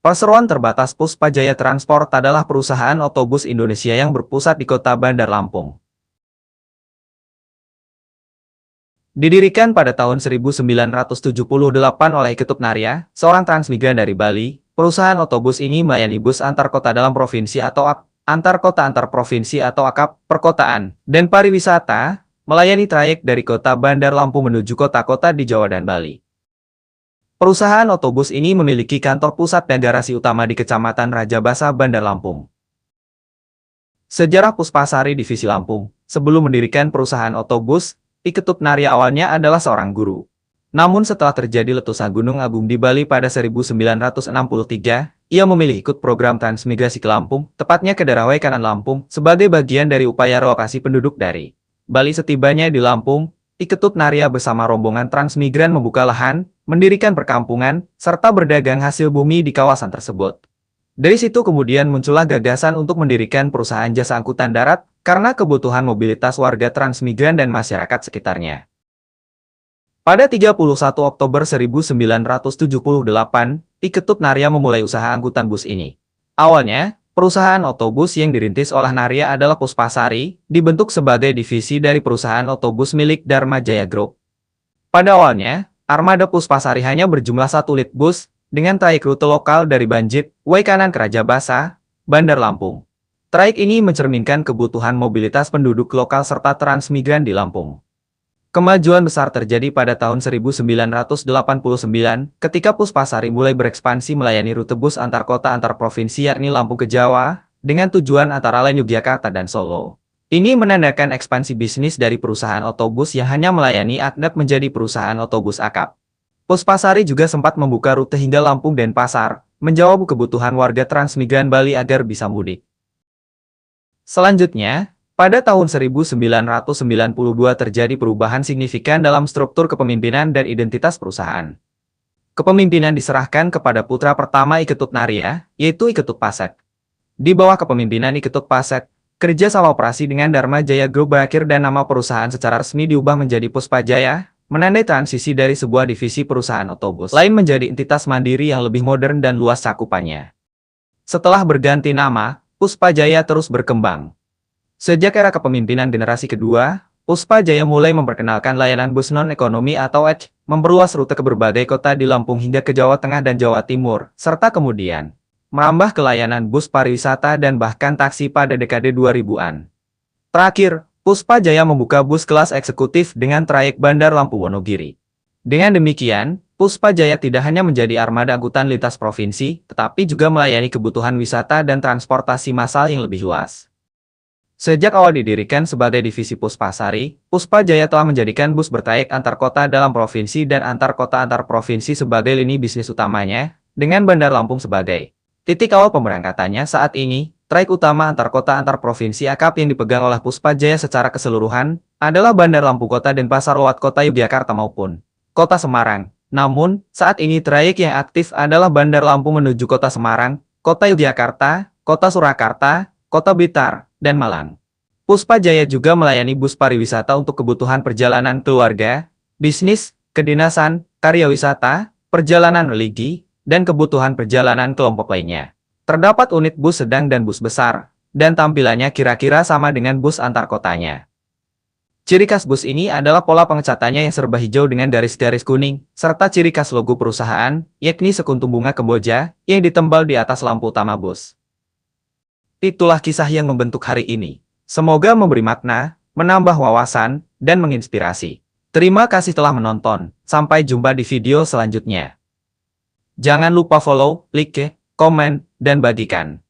Perseroan Terbatas Puspajaya Transport adalah perusahaan otobus Indonesia yang berpusat di Kota Bandar Lampung. Didirikan pada tahun 1978 oleh Ketut Narya, seorang transmigran dari Bali, perusahaan otobus ini melayani bus antar kota dalam provinsi atau antar kota antar provinsi atau AKAP, perkotaan, dan pariwisata, melayani trayek dari Kota Bandar Lampung menuju kota-kota di Jawa dan Bali. Perusahaan otobus ini memiliki kantor pusat dan garasi utama di Kecamatan Rajabasa, Bandar Lampung. Sejarah Puspasari Divisi Lampung. Sebelum mendirikan perusahaan otobus, I Ketut Narya awalnya adalah seorang guru. Namun setelah terjadi letusan Gunung Agung di Bali pada 1963, ia memilih ikut program transmigrasi ke Lampung, tepatnya ke daerah Kanan Lampung, sebagai bagian dari upaya relokasi penduduk dari Bali. Setibanya di Lampung, I Ketut Narya bersama rombongan transmigran membuka lahan, mendirikan perkampungan, serta berdagang hasil bumi di kawasan tersebut. Dari situ kemudian muncullah gagasan untuk mendirikan perusahaan jasa angkutan darat, karena kebutuhan mobilitas warga transmigran dan masyarakat sekitarnya. Pada 31 Oktober 1978, I Ketut Narya memulai usaha angkutan bus ini. Awalnya, perusahaan otobus yang dirintis oleh Narya adalah Puspasari, dibentuk sebagai divisi dari perusahaan otobus milik Dharma Jaya Group. Pada awalnya, armada Puspasari hanya berjumlah 1 unit bus, dengan trayek rute lokal dari Banjit, Kanan ke Rajabasa, Bandar Lampung. Trayek ini mencerminkan kebutuhan mobilitas penduduk lokal serta transmigran di Lampung. Kemajuan besar terjadi pada tahun 1989, ketika Puspasari mulai berekspansi melayani rute bus antar kota antar provinsi yakni Lampung ke Jawa, dengan tujuan antara lain Yogyakarta dan Solo. Ini menandakan ekspansi bisnis dari perusahaan otobus yang hanya melayani AKAP menjadi perusahaan otobus AKAP. Puspasari juga sempat membuka rute hingga Lampung dan Pasar, menjawab kebutuhan warga transmigran Bali agar bisa mudik. Selanjutnya, pada tahun 1992 terjadi perubahan signifikan dalam struktur kepemimpinan dan identitas perusahaan. Kepemimpinan diserahkan kepada putra pertama I Ketut Narya, yaitu I Ketut Pasek. Di bawah kepemimpinan I Ketut Pasek, kerja sama operasi dengan Dharma Jaya Group berakhir dan nama perusahaan secara resmi diubah menjadi Puspajaya, menandai transisi dari sebuah divisi perusahaan otobus lain menjadi entitas mandiri yang lebih modern dan luas cakupannya. Setelah berganti nama, Puspajaya terus berkembang. Sejak era kepemimpinan generasi kedua, Puspajaya mulai memperkenalkan layanan bus non-ekonomi atau EDGE, memperluas rute ke berbagai kota di Lampung hingga ke Jawa Tengah dan Jawa Timur, serta kemudian merambah ke layanan bus pariwisata dan bahkan taksi pada dekade 2000-an. Terakhir, Puspajaya membuka bus kelas eksekutif dengan trayek Bandar Lampung Wonogiri. Dengan demikian, Puspajaya tidak hanya menjadi armada angkutan lintas provinsi, tetapi juga melayani kebutuhan wisata dan transportasi massal yang lebih luas. Sejak awal didirikan sebagai divisi Puspasari, Puspajaya telah menjadikan bus bertrayek antar kota dalam provinsi dan antar kota antar provinsi sebagai lini bisnis utamanya, dengan Bandar Lampung sebagai titik awal pemberangkatannya. Saat ini, trayek utama antar kota antar provinsi AKAP yang dipegang oleh Puspajaya secara keseluruhan adalah Bandar Lampung Kota dan Pasar lewat Kota Yogyakarta maupun Kota Semarang. Namun, saat ini trayek yang aktif adalah Bandar Lampung menuju Kota Semarang, Kota Yogyakarta, Kota Surakarta, Kota Blitar, dan Malang. Puspajaya juga melayani bus pariwisata untuk kebutuhan perjalanan keluarga, bisnis, kedinasan, karya wisata, perjalanan religi, dan kebutuhan perjalanan kelompok lainnya. Terdapat unit bus sedang dan bus besar, dan tampilannya kira-kira sama dengan bus antar kotanya. Ciri khas bus ini adalah pola pengecatannya yang serba hijau dengan garis-garis kuning, serta ciri khas logo perusahaan, yakni sekuntum bunga kemboja, yang ditempel di atas lampu utama bus. Itulah kisah yang membentuk hari ini. Semoga memberi makna, menambah wawasan, dan menginspirasi. Terima kasih telah menonton. Sampai jumpa di video selanjutnya. Jangan lupa follow, like, komen, dan bagikan.